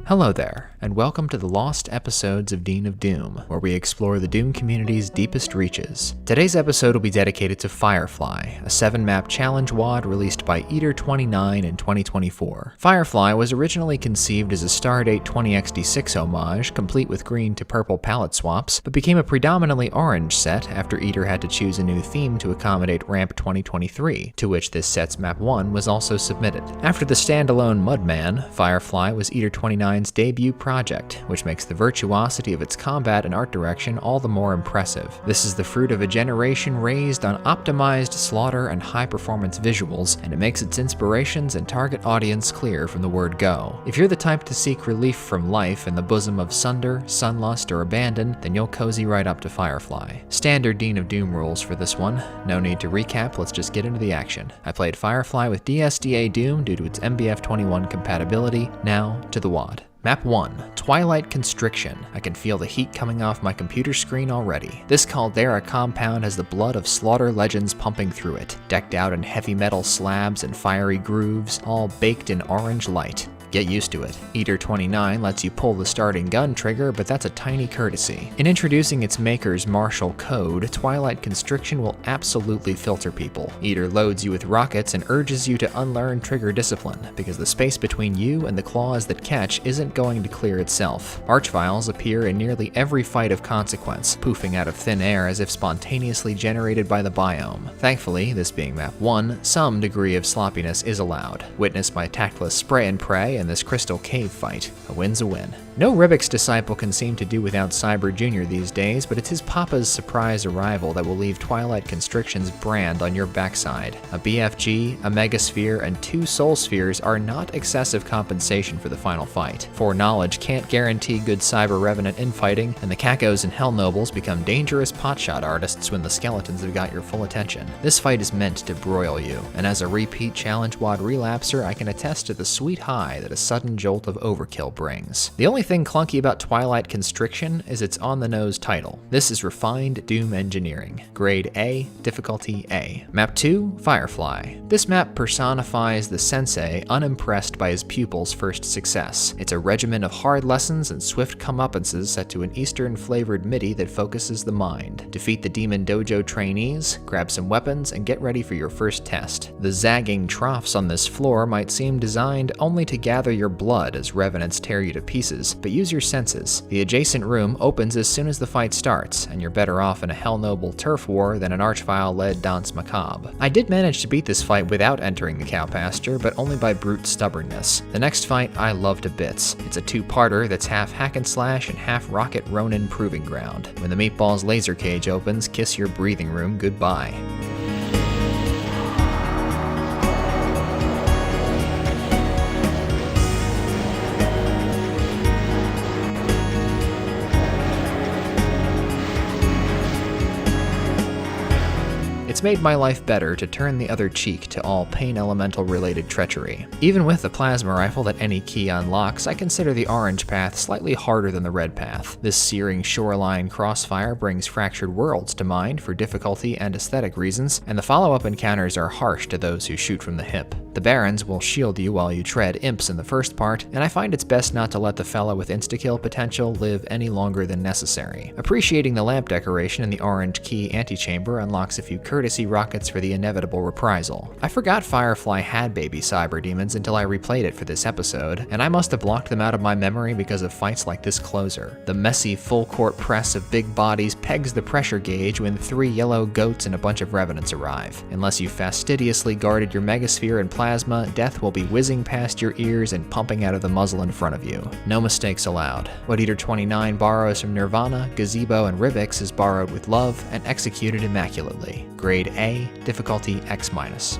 Hello there, and welcome to the Lost episodes of Dean of Doom, where we explore the Doom community's deepest reaches. Today's episode will be dedicated to Firefly, a 7-map challenge WOD released by Eater29 in 2024. Firefly was originally conceived as a Stardate 20xd6 homage, complete with green to purple palette swaps, but became a predominantly orange set after Eater had to choose a new theme to accommodate Ramp 2023, to which this set's map 1 was also submitted. After the standalone Mudman, Firefly was Eater29's debut project, which makes the virtuosity of its combat and art direction all the more impressive. This is the fruit of a generation raised on optimized slaughter and high-performance visuals, and it makes its inspirations and target audience clear from the word go. If you're the type to seek relief from life in the bosom of Sunder, Sunlust, or Abandon, then you'll cozy right up to Firefly. Standard Dean of Doom rules for this one. No need to recap, let's just get into the action. I played Firefly with DSDA Doom due to its MBF21 compatibility. Now to the WOD. Map 1, Twilight Constriction. I can feel the heat coming off my computer screen already. This caldera compound has the blood of slaughter legends pumping through it, decked out in heavy metal slabs and fiery grooves, all baked in orange light. Get used to it. Eater29 lets you pull the starting gun trigger, but that's a tiny courtesy. In introducing its maker's martial code, Twilight Constriction will absolutely filter people. Eater loads you with rockets and urges you to unlearn trigger discipline, because the space between you and the claws that catch isn't going to clear itself. Archviles appear in nearly every fight of consequence, poofing out of thin air as if spontaneously generated by the biome. Thankfully, this being map 1, some degree of sloppiness is allowed, witnessed by tactless spray and pray in this crystal cave fight. A win's a win. No Ribik's disciple can seem to do without Cyber Jr. these days, but it's his papa's surprise arrival that will leave Twilight Constriction's brand on your backside. A BFG, a Megasphere, and 2 Soul Spheres are not excessive compensation for the final fight. Foreknowledge can't guarantee good Cyber Revenant infighting, and the Kakos and Hell Nobles become dangerous potshot artists when the skeletons have got your full attention. This fight is meant to broil you, and as a repeat challenge WOD relapser, I can attest to the sweet high that a sudden jolt of overkill brings. The only thing clunky about Twilight Constriction is its on-the-nose title. This is refined Doom engineering. Grade A, difficulty A. Map 2, Firefly. This map personifies the sensei unimpressed by his pupil's first success. It's a regimen of hard lessons and swift comeuppances set to an Eastern-flavored MIDI that focuses the mind. Defeat the Demon Dojo trainees, grab some weapons, and get ready for your first test. The zagging troughs on this floor might seem designed only to gather your blood as revenants tear you to pieces, but use your senses. The adjacent room opens as soon as the fight starts, and you're better off in a Hell Noble turf war than an Archvile-led Danse Macabre. I did manage to beat this fight without entering the cow pasture, but only by brute stubbornness. The next fight I love to bits. It's a 2-parter that's half hack and slash and half Rocket Ronin proving ground. When the Meatball's laser cage opens, kiss your breathing room goodbye. It's made my life better to turn the other cheek to all pain elemental related treachery. Even with the plasma rifle that any key unlocks, I consider the orange path slightly harder than the red path. This searing shoreline crossfire brings Fractured Worlds to mind for difficulty and aesthetic reasons, and the follow-up encounters are harsh to those who shoot from the hip. The Barons will shield you while you tread imps in the first part, and I find it's best not to let the fella with insta-kill potential live any longer than necessary. Appreciating the lamp decoration in the orange key antechamber unlocks a few courtesy rockets for the inevitable reprisal. I forgot Firefly had baby cyber demons until I replayed it for this episode, and I must have blocked them out of my memory because of fights like this closer. The messy full-court press of big bodies pegs the pressure gauge when 3 yellow goats and a bunch of revenants arrive. Unless you fastidiously guarded your Megasphere and plasma, death will be whizzing past your ears and pumping out of the muzzle in front of you. No mistakes allowed. What Eater29 borrows from Nirvana, Gazebo, and Ribix is borrowed with love and executed immaculately. Grade Grade A, difficulty X-.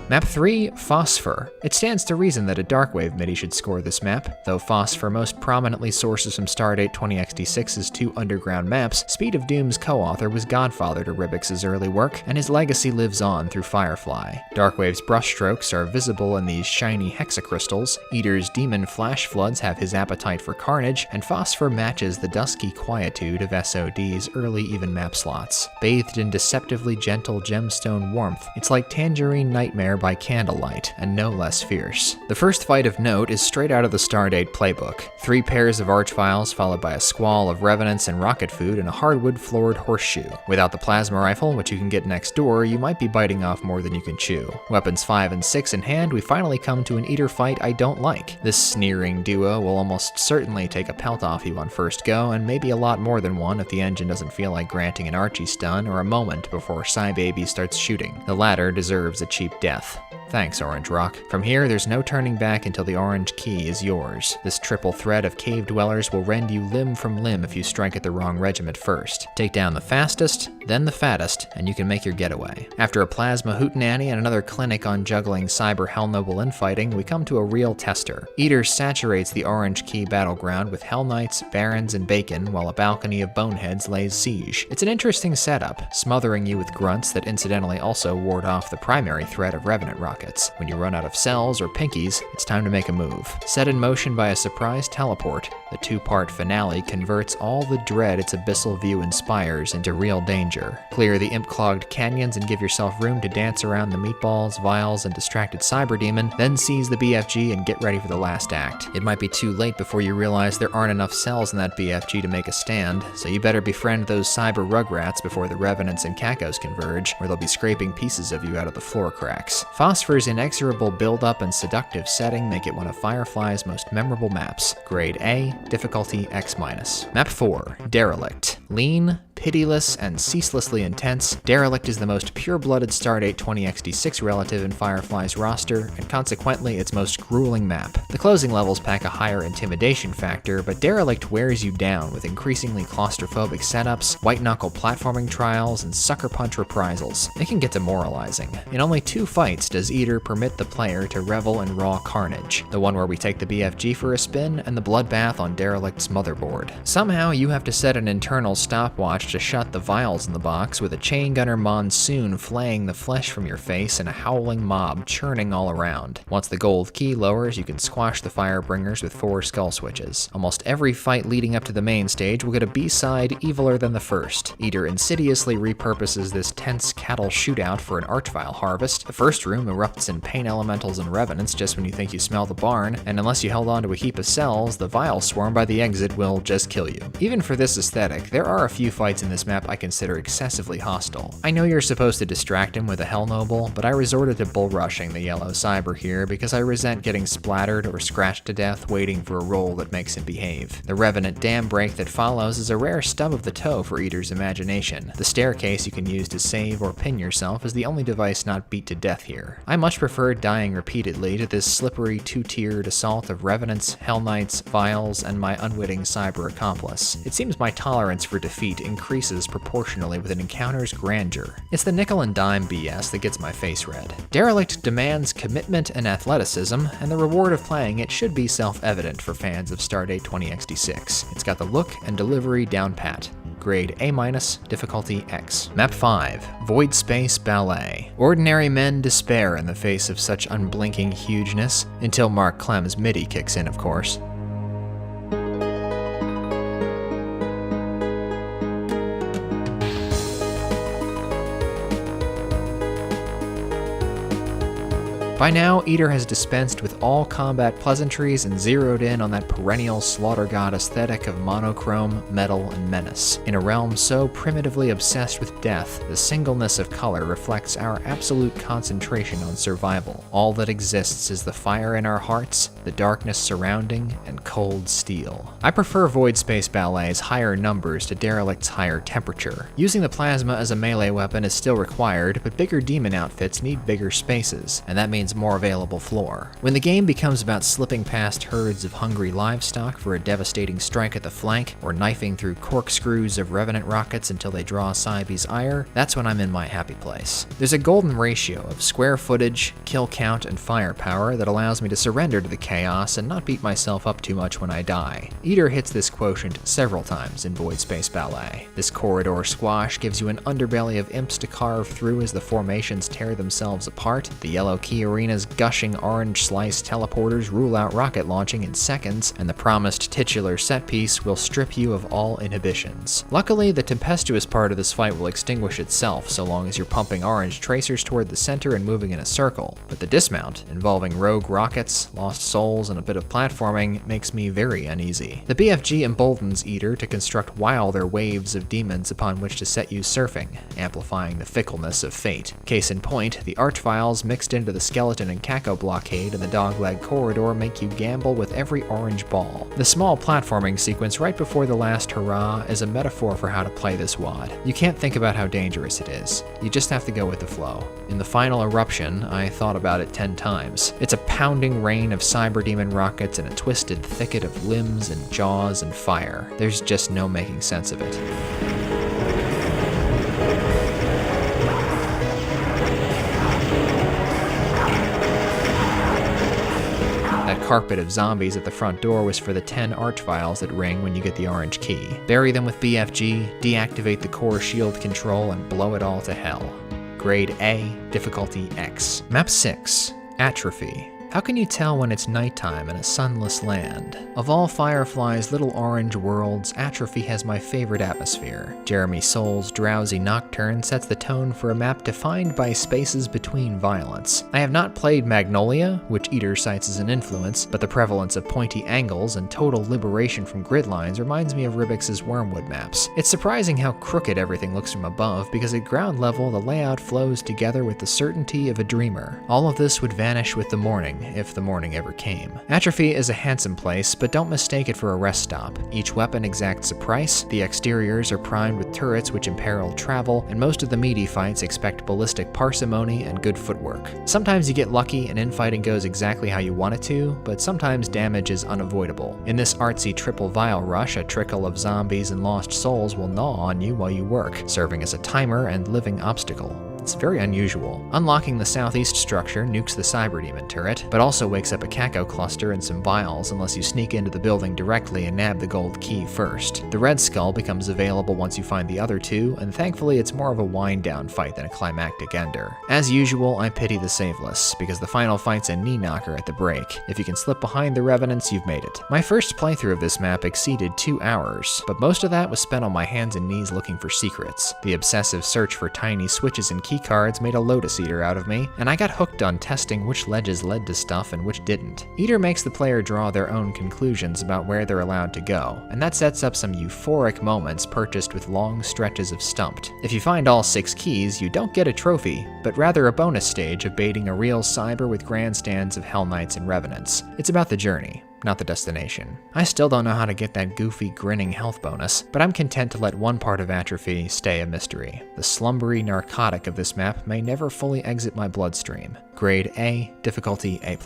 Map 3, Phosphor. It stands to reason that a Darkwave MIDI should score this map. Though Phosphor most prominently sources from Stardate 20xd6's 2 underground maps, Speed of Doom's co-author was godfather to Ribix's early work, and his legacy lives on through Firefly. Darkwave's brushstrokes are visible in these shiny hexacrystals, Eater's demon flash floods have his appetite for carnage, and Phosphor matches the dusky quietude of SOD's early even map slots. Bathed in deceptively gentle gemstone warmth, it's like Tangerine Nightmare by candlelight, and no less fierce. The first fight of note is straight out of the Stardate playbook. 3 pairs of archviles followed by a squall of revenants and rocket food and a hardwood-floored horseshoe. Without the plasma rifle, which you can get next door, you might be biting off more than you can chew. Weapons 5 and 6 in hand, we finally come to an Eater fight I don't like. This sneering duo will almost certainly take a pelt off you on first go, and maybe a lot more than one if the engine doesn't feel like granting an Archie stun or a moment before Cybaby starts shooting. The latter deserves a cheap death. Thanks, Orange Rock. From here, there's no turning back until the orange key is yours. This triple threat of cave dwellers will rend you limb from limb if you strike at the wrong regiment first. Take down the fastest, then the fattest, and you can make your getaway. After a plasma hootenanny and another clinic on juggling cyber hellnoble infighting, we come to a real tester. Eater saturates the orange key battleground with Hell Knights, Barons, and Bacon, while a balcony of boneheads lays siege. It's an interesting setup, smothering you with grunts that incidentally also ward off the primary threat of Revenant rockets. When you run out of cells or pinkies, it's time to make a move. Set in motion by a surprise teleport, the 2-part finale converts all the dread its abyssal view inspires into real danger. Clear the imp-clogged canyons and give yourself room to dance around the meatballs, vials, and distracted cyber demon, then seize the BFG and get ready for the last act. It might be too late before you realize there aren't enough cells in that BFG to make a stand, so you better befriend those cyber rugrats before the Revenants and Cacos converge, or they'll be scraping pieces of you out of the floor cracks. Phosphor's inexorable build-up and seductive setting make it one of Firefly's most memorable maps. Grade A, difficulty X-. Map 4, Derelict. Lean, pitiless, and ceaselessly intense, Derelict is the most pure-blooded Stardate 20xd6 relative in Firefly's roster, and consequently its most grueling map. The closing levels pack a higher intimidation factor, but Derelict wears you down with increasingly claustrophobic setups, white-knuckle platforming trials, and sucker punch reprisals. It can get demoralizing. In only 2 fights does Eater permit the player to revel in raw carnage, the one where we take the BFG for a spin, and the bloodbath on Derelict's motherboard. Somehow you have to set an internal stopwatch to shut the vials in the box, with a chain gunner monsoon flaying the flesh from your face and a howling mob churning all around. Once the gold key lowers, you can squash the Firebringers with 4 skull switches. Almost every fight leading up to the main stage will get a B-side eviler than the first. Eater insidiously repurposes this tense cattle shootout for an archvile harvest. The first room erupts in pain elementals and revenants just when you think you smell the barn, and unless you held onto a heap of cells, the vial swarm by the exit will just kill you. Even for this aesthetic, there are a few fights in this map I consider excessively hostile. I know you're supposed to distract him with a Hell Noble, but I resorted to bull rushing the yellow cyber here because I resent getting splattered or scratched to death waiting for a roll that makes him behave. The Revenant dam break that follows is a rare stub of the toe for Eater's imagination. The staircase you can use to save or pin yourself is the only device not beat to death here. I much prefer dying repeatedly to this slippery 2-tiered assault of Revenants, Hell Knights, Vials, and my unwitting cyber accomplice. It seems my tolerance for defeat increases proportionally with an encounter's grandeur. It's the nickel and dime BS that gets my face red. Derelict demands commitment and athleticism, and the reward of playing it should be self-evident for fans of Stardate 20xd6. It's got the look and delivery down pat. Grade A-, difficulty X. Map 5, Void Space Ballet. Ordinary men despair in the face of such unblinking hugeness, until Mark Clem's MIDI kicks in, of course. By now, Eater has dispensed with all combat pleasantries and zeroed in on that perennial slaughter god aesthetic of monochrome, metal, and menace. In a realm so primitively obsessed with death, the singleness of color reflects our absolute concentration on survival. All that exists is the fire in our hearts, the darkness surrounding, and cold steel. I prefer Void Space Ballet's higher numbers to Derelict's higher temperature. Using the plasma as a melee weapon is still required, but bigger demon outfits need bigger spaces, and that means means more available floor. When the game becomes about slipping past herds of hungry livestock for a devastating strike at the flank, or knifing through corkscrews of Revenant rockets until they draw Cybe's ire, that's when I'm in my happy place. There's a golden ratio of square footage, kill count, and firepower that allows me to surrender to the chaos and not beat myself up too much when I die. Eater hits this quotient several times in Void Space Ballet. This corridor squash gives you an underbelly of imps to carve through as the formations tear themselves apart. The Yellow Key Arena's gushing orange slice teleporters rule out rocket launching in seconds, and the promised titular set piece will strip you of all inhibitions. Luckily, the tempestuous part of this fight will extinguish itself so long as you're pumping orange tracers toward the center and moving in a circle, but the dismount, involving rogue rockets, lost souls, and a bit of platforming, makes me very uneasy. The BFG emboldens Eater to construct wilder waves of demons upon which to set you surfing, amplifying the fickleness of fate. Case in point, the Archviles mixed into the skeleton and Caco blockade and the dogleg corridor make you gamble with every orange ball. The small platforming sequence right before the last hurrah is a metaphor for how to play this WAD. You can't think about how dangerous it is. You just have to go with the flow. In the final eruption, I thought about it 10 times. It's a pounding rain of cyber demon rockets and a twisted thicket of limbs and jaws and fire. There's just no making sense of it. That carpet of zombies at the front door was for the 10 Archviles that ring when you get the orange key. Bury them with BFG, deactivate the core shield control, and blow it all to hell. Grade A, difficulty X. Map 6, Atrophy. How can you tell when it's nighttime in a sunless land? Of all Firefly's little orange worlds, Atrophy has my favorite atmosphere. Jeremy Soul's drowsy nocturne sets the tone for a map defined by spaces between violence. I have not played Magnolia, which Eater cites as an influence, but the prevalence of pointy angles and total liberation from grid lines reminds me of Rubix's Wormwood maps. It's surprising how crooked everything looks from above, because at ground level the layout flows together with the certainty of a dreamer. All of this would vanish with the morning, if the morning ever came. Atrophy is a handsome place, but don't mistake it for a rest stop. Each weapon exacts a price, the exteriors are primed with turrets which imperil travel, and most of the meaty fights expect ballistic parsimony and good footwork. Sometimes you get lucky and infighting goes exactly how you want it to, but sometimes damage is unavoidable. In this artsy triple vial rush, a trickle of zombies and lost souls will gnaw on you while you work, serving as a timer and living obstacle. It's very unusual. Unlocking the southeast structure nukes the Cyberdemon turret, but also wakes up a Caco cluster and some vials unless you sneak into the building directly and nab the gold key first. The Red Skull becomes available once you find the other two, and thankfully it's more of a wind-down fight than a climactic ender. As usual, I pity the saveless, because the final fight's a knee-knocker at the break. If you can slip behind the Revenants, you've made it. My first playthrough of this map exceeded 2 hours, but most of that was spent on my hands and knees looking for secrets. The obsessive search for tiny switches and keycards made a Lotus Eater out of me, and I got hooked on testing which ledges led to stuff and which didn't. Eater makes the player draw their own conclusions about where they're allowed to go, and that sets up some euphoric moments purchased with long stretches of stumped. If you find all 6 keys, you don't get a trophy, but rather a bonus stage of baiting a real cyber with grandstands of Hell Knights and Revenants. It's about the journey, not the destination. I still don't know how to get that goofy grinning health bonus, but I'm content to let one part of Atrophy stay a mystery. The slumbery narcotic of this map may never fully exit my bloodstream. Grade A, difficulty A+.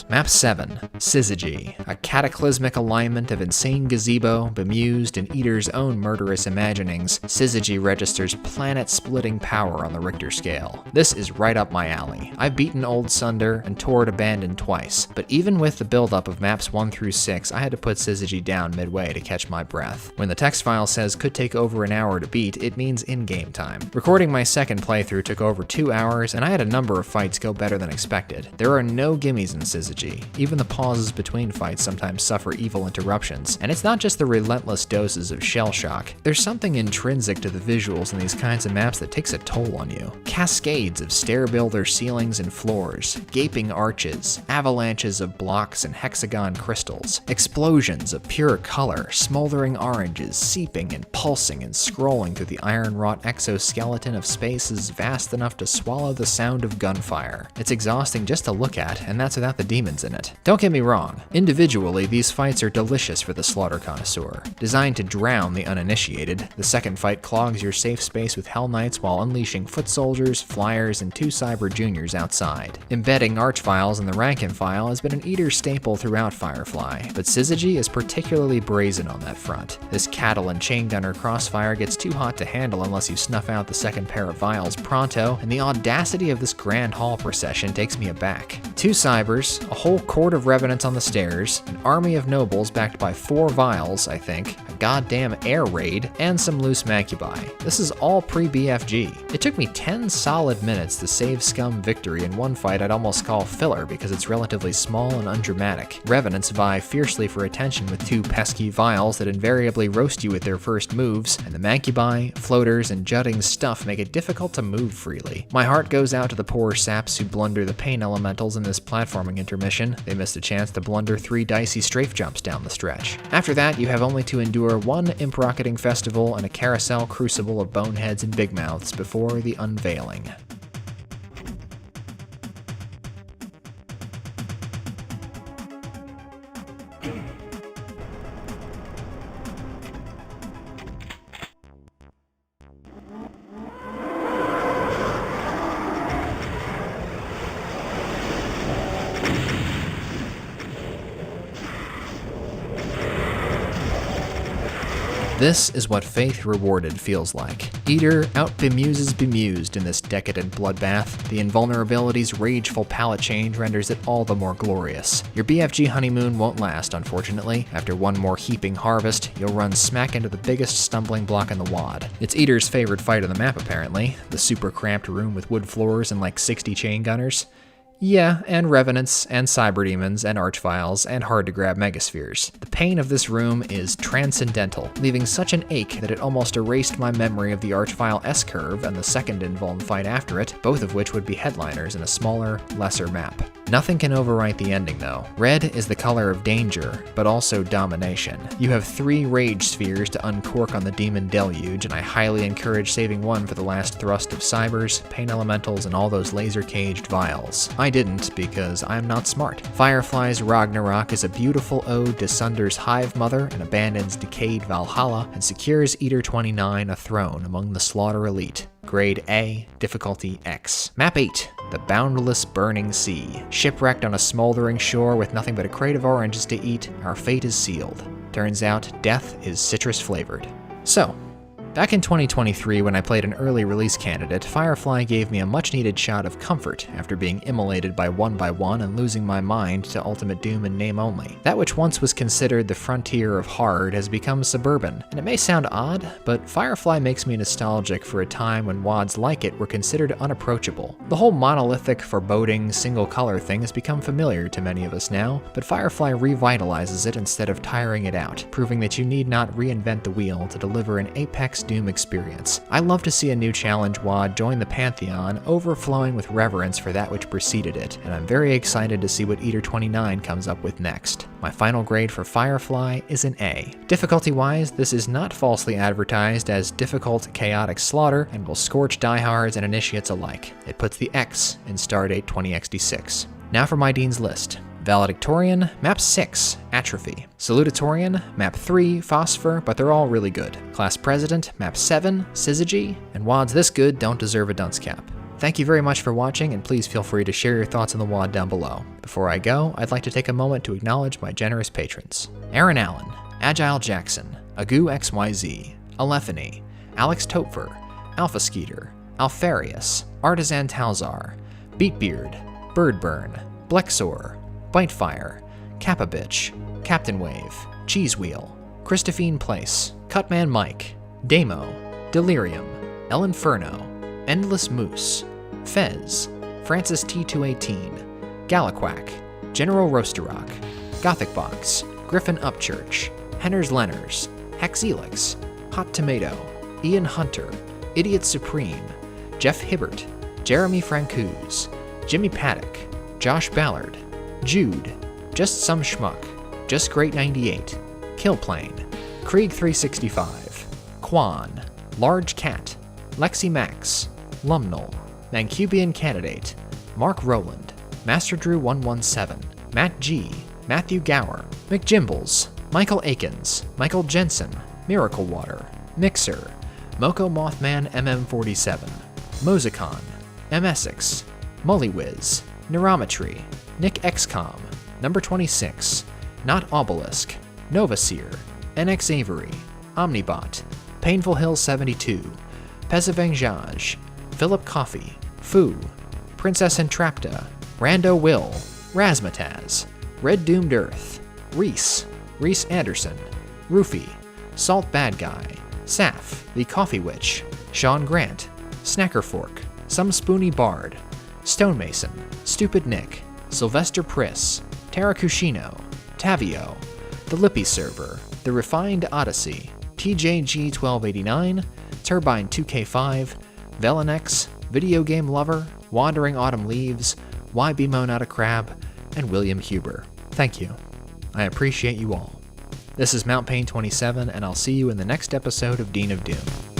Map 7, Syzygy. A cataclysmic alignment of insane gazebo, bemused in Eater's own murderous imaginings, Syzygy registers planet-splitting power on the Richter scale. This is right up my alley. I've beaten Old Sunder and toured Abandon twice, but even with the buildup of maps 1 through 6, I had to put Syzygy down midway to catch my breath. When the text file says could take over an hour to beat, it means in-game time. Recording my second playthrough took over 2 hours, and I had a number of fights go better than expected. There are no gimmies in Syzygy. Even the pauses between fights sometimes suffer evil interruptions, and it's not just the relentless doses of shell shock. There's something intrinsic to the visuals in these kinds of maps that takes a toll on you. Cascades of stair builder ceilings and floors, gaping arches, avalanches of blocks and hexagon crystals, crystals, explosions of pure color, smoldering oranges seeping and pulsing and scrolling through the iron-wrought exoskeleton of spaces vast enough to swallow the sound of gunfire. It's exhausting just to look at, and that's without the demons in it. Don't get me wrong, individually these fights are delicious for the slaughter connoisseur. Designed to drown the uninitiated, the second fight clogs your safe space with Hell Knights while unleashing foot soldiers, flyers, and 2 cyber juniors outside. Embedding archviles in the rank and file has been an Eater staple throughout Firefly, but Syzygy is particularly brazen on that front. This cattle and chain gunner crossfire gets too hot to handle unless you snuff out the second pair of vials pronto, and the audacity of this grand hall procession takes me aback. 2 cybers, a whole court of revenants on the stairs, an army of nobles backed by 4 vials, I think, a goddamn air raid, and some loose macubi. This is all pre-BFG. It took me 10 solid minutes to save Scum victory in one fight I'd almost call filler because it's relatively small and undramatic. Revenants vie fiercely for attention with 2 pesky vials that invariably roast you with their first moves, and the macubi, floaters, and jutting stuff make it difficult to move freely. My heart goes out to the poor saps who blunder the pain elementals in this platforming intermission. They missed a chance to blunder 3 dicey strafe jumps down the stretch. After that, you have only to endure 1 imp-rocketing festival and a carousel crucible of boneheads and big mouths before the unveiling. This is what Faith Rewarded feels like. Eater out-bemuses bemused in this decadent bloodbath. The invulnerability's rageful palette change renders it all the more glorious. Your BFG honeymoon won't last, unfortunately. After one more heaping harvest, you'll run smack into the biggest stumbling block in the wad. It's Eater's favorite fight on the map, apparently. The super cramped room with wood floors and like 60 chain gunners. Yeah, and revenants, and cyberdemons, and archviles, and hard-to-grab megaspheres. The pain of this room is transcendental, leaving such an ache that it almost erased my memory of the archvile S-curve and the second invuln fight after it, both of which would be headliners in a smaller, lesser map. Nothing can overwrite the ending, though. Red is the color of danger, but also domination. You have 3 rage spheres to uncork on the demon deluge, and I highly encourage saving one for the last thrust of cybers, pain elementals, and all those laser-caged vials. I didn't, because I'm not smart. Firefly's Ragnarok is a beautiful ode to Sunder's Hive Mother and abandons decayed Valhalla, and secures Eater 29 a throne among the Slaughter Elite. Grade A, difficulty X. Map 8, the Boundless Burning Sea. Shipwrecked on a smoldering shore with nothing but a crate of oranges to eat, our fate is sealed. Turns out, death is citrus flavored. So, back in 2023, when I played an early release candidate, Firefly gave me a much-needed shot of comfort after being immolated by one and losing my mind to Ultimate Doom in name only. That which once was considered the frontier of hard has become suburban, and it may sound odd, but Firefly makes me nostalgic for a time when WADs like it were considered unapproachable. The whole monolithic, foreboding, single-color thing has become familiar to many of us now, but Firefly revitalizes it instead of tiring it out, proving that you need not reinvent the wheel to deliver an apex Doom experience. I love to see a new challenge WAD join the pantheon, overflowing with reverence for that which preceded it, and I'm very excited to see what Eater 29 comes up with next. My final grade for Firefly is an A. Difficulty-wise, this is not falsely advertised as difficult, chaotic slaughter, and will scorch diehards and initiates alike. It puts the X in Stardate 20xd6. Now for my Dean's List. Valedictorian, Map 6, Atrophy. Salutatorian, Map 3, Phosphor, but they're all really good. Class President, Map 7, Syzygy, and WADs this good don't deserve a dunce cap. Thank you very much for watching, and please feel free to share your thoughts on the WAD down below. Before I go, I'd like to take a moment to acknowledge my generous patrons. Aaron Allen, Agile Jackson, Agu XYZ, Alephany, Alex Topfer, Alpha Skeeter, Alfarius, Artisan Talzar, Beatbeard, Birdburn, Blexor, Bitefire, Kappa Bitch, Captain Wave, Cheese Wheel, Christophine Place, Cutman Mike, Damo, Delirium, El Inferno, Endless Moose, Fez, Francis T218, Galaquack, General Roasterock, Gothic Box, Griffin Upchurch, Henner's Lenners, Hexelix, Hot Tomato, Ian Hunter, Idiot Supreme, Jeff Hibbert, Jeremy Francouz, Jimmy Paddock, Josh Ballard, Jude, Just Some Schmuck, Just Great 98, Killplane, Krieg 365, Quan, Large Cat, Lexi Max, Lumnal, Mancubian Candidate, Mark Rowland, Master Drew 117, Matt G, Matthew Gower, McJimbles, Michael Akins, Michael Jensen, Miracle Water, Mixer, Moko Mothman MM47, Mozicon, M. Essex, Mullywiz, Neurometry, Nick XCOM, Number 26, Not Obelisk, Novaseer, NX Avery, Omnibot, Painful Hill 72, Pesavangaj, Philip Coffey, Foo, Princess Entrapta, Rando Will, Razmataz, Red Doomed Earth, Reese Anderson, Roofy, Salt Bad Guy, Saf, The Coffee Witch, Sean Grant, Snacker Fork, Some Spoony Bard, Stonemason, Stupid Nick, Sylvester Priss, Tarakushino, Tavio, The Lippy Server, The Refined Odyssey, TJG1289, Turbine 2K5, Velenex, Video Game Lover, Wandering Autumn Leaves, YB Monada Crab, and William Huber. Thank you. I appreciate you all. This is Mount Pain 27, and I'll see you in the next episode of Dean of Doom.